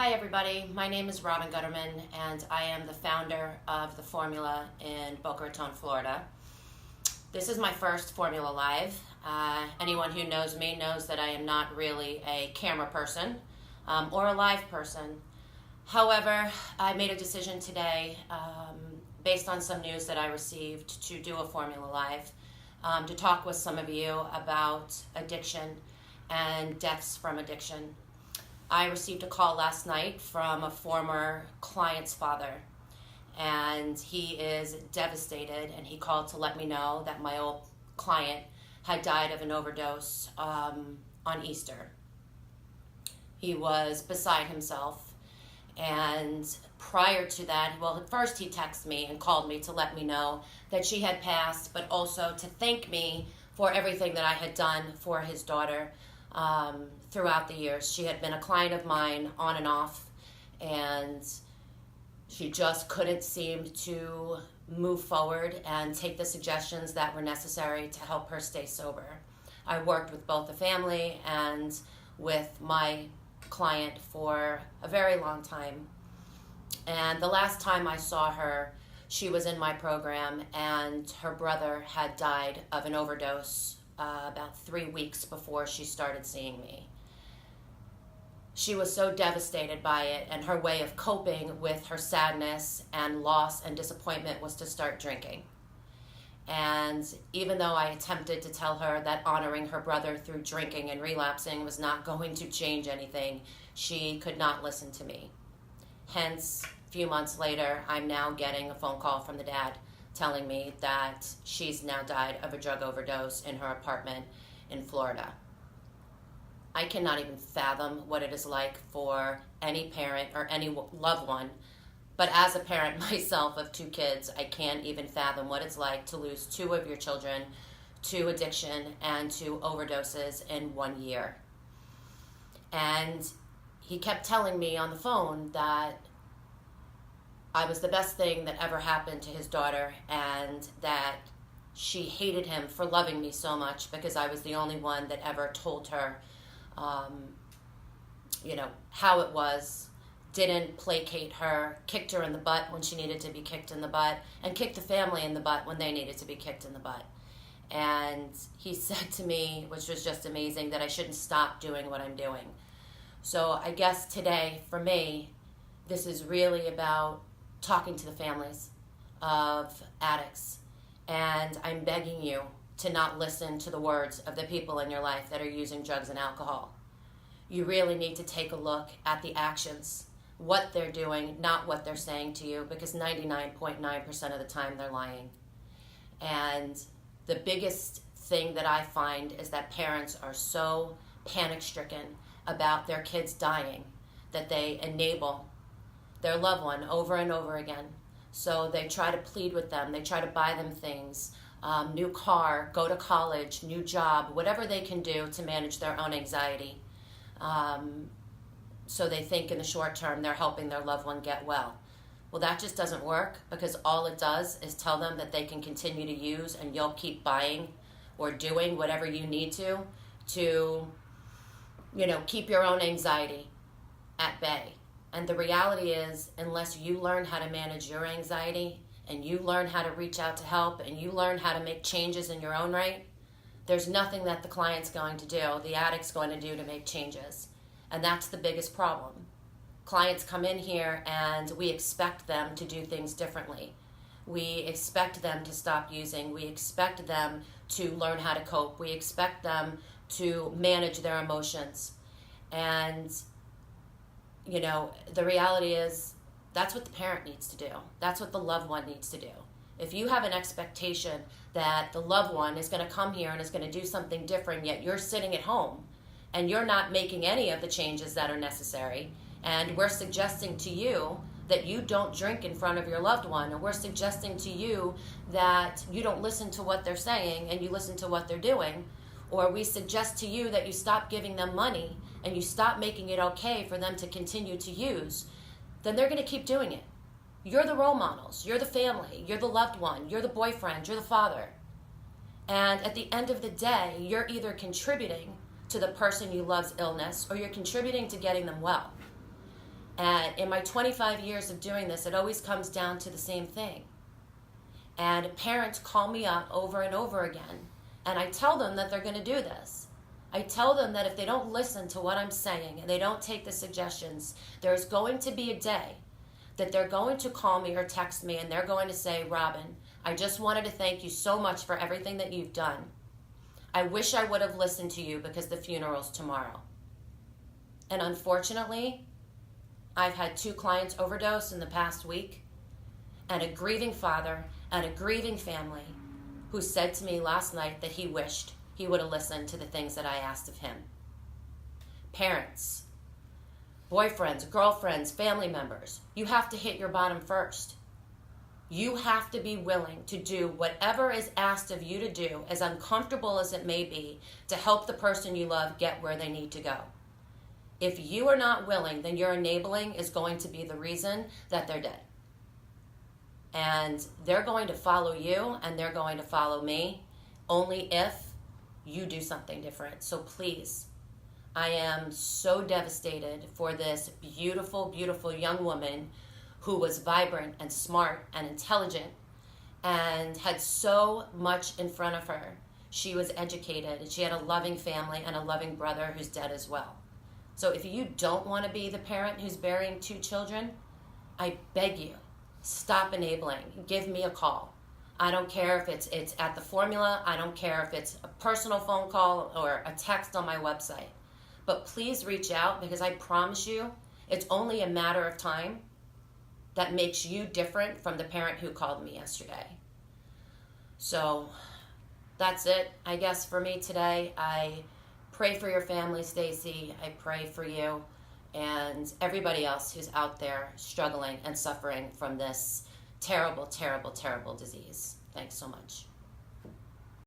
Hi everybody, my name is Robin Guterman and I am the founder of the Formula in Boca Raton, Florida. This is my first Formula Live. Anyone who knows me knows that I am not really a camera person or a live person. However, I made a decision today based on some news that I received to do a Formula Live to talk with some of you about addiction and deaths from addiction. I received a call last night from a former client's father, and he is devastated, and he called to let me know that my old client had died of an overdose on Easter. He was beside himself, and prior to that, well, at first he texted me and called me to let me know that she had passed, but also to thank me for everything that I had done for his daughter throughout the years. She had been a client of mine on and off, and she just couldn't seem to move forward and take the suggestions that were necessary to help her stay sober. I worked with both the family and with my client for a very long time. And the last time I saw her, she was in my program, and her brother had died of an overdose about 3 weeks before she started seeing me. She was so devastated by it, and her way of coping with her sadness and loss and disappointment was to start drinking. And even though I attempted to tell her that honoring her brother through drinking and relapsing was not going to change anything, she could not listen to me. Hence, a few months later, I'm now getting a phone call from the dad telling me that she's now died of a drug overdose in her apartment in Florida. I cannot even fathom what it is like for any parent or any loved one, but as a parent myself of 2 kids, I can't even fathom what it's like to lose 2 of your children to addiction and to overdoses in 1 year. And he kept telling me on the phone that I was the best thing that ever happened to his daughter, and that she hated him for loving me so much because I was the only one that ever told her, how it was, didn't placate her, kicked her in the butt when she needed to be kicked in the butt, and kicked the family in the butt when they needed to be kicked in the butt. And he said to me, which was just amazing, that I shouldn't stop doing what I'm doing. So I guess today, for me, this is really about talking to the families of addicts, and I'm begging you to not listen to the words of the people in your life that are using drugs and alcohol. You really need to take a look at the actions, what they're doing, not what they're saying to you, because 99.9% of the time they're lying. And the biggest thing that I find is that parents are so panic-stricken about their kids dying that they enable their loved one over and over again. So they try to plead with them, they try to buy them things, new car, go to college, new job, whatever they can do to manage their own anxiety. So they think in the short term they're helping their loved one get well. Well, that just doesn't work, because all it does is tell them that they can continue to use, and you'll keep buying or doing whatever you need to keep your own anxiety at bay. And the reality is, unless you learn how to manage your anxiety, and you learn how to reach out to help, and you learn how to make changes in your own right, there's nothing that the client's going to do, the addict's going to do to make changes. And that's the biggest problem. Clients come in here and we expect them to do things differently. We expect them to stop using. We expect them to learn how to cope. We expect them to manage their emotions. And the reality is, that's what the parent needs to do. That's what the loved one needs to do. If you have an expectation that the loved one is going to come here and is going to do something different, yet you're sitting at home and you're not making any of the changes that are necessary, and we're suggesting to you that you don't drink in front of your loved one, and we're suggesting to you that you don't listen to what they're saying and you listen to what they're doing, or we suggest to you that you stop giving them money and you stop making it okay for them to continue to use, then they're going to keep doing it. You're the role models, you're the family, you're the loved one, you're the boyfriend, you're the father. And at the end of the day, you're either contributing to the person you love's illness, or you're contributing to getting them well. And in my 25 years of doing this, it always comes down to the same thing. And parents call me up over and over again, and I tell them that they're going to do this. I tell them that if they don't listen to what I'm saying and they don't take the suggestions, there's going to be a day that they're going to call me or text me and they're going to say, Robin, I just wanted to thank you so much for everything that you've done. I wish I would have listened to you because the funeral's tomorrow. And unfortunately, I've had 2 clients overdose in the past week, and a grieving father and a grieving family who said to me last night that he wished he would have listened to the things that I asked of him. Parents, boyfriends, girlfriends, family members, you have to hit your bottom first. You have to be willing to do whatever is asked of you to do, as uncomfortable as it may be, to help the person you love get where they need to go. If you are not willing, then your enabling is going to be the reason that they're dead. And they're going to follow you and they're going to follow me only if you do something different. So please, I am so devastated for this beautiful, beautiful young woman who was vibrant and smart and intelligent and had so much in front of her. She was educated and she had a loving family and a loving brother who's dead as well. So if you don't want to be the parent who's burying 2 children, I beg you, stop enabling. Give me a call. I don't care if it's at the formula. I don't care if it's a personal phone call or a text on my website. But please reach out, because I promise you it's only a matter of time that makes you different from the parent who called me yesterday. So that's it, I guess, for me today. I pray for your family, Stacy. I pray for you and everybody else who's out there struggling and suffering from this terrible, terrible, terrible disease. Thanks so much.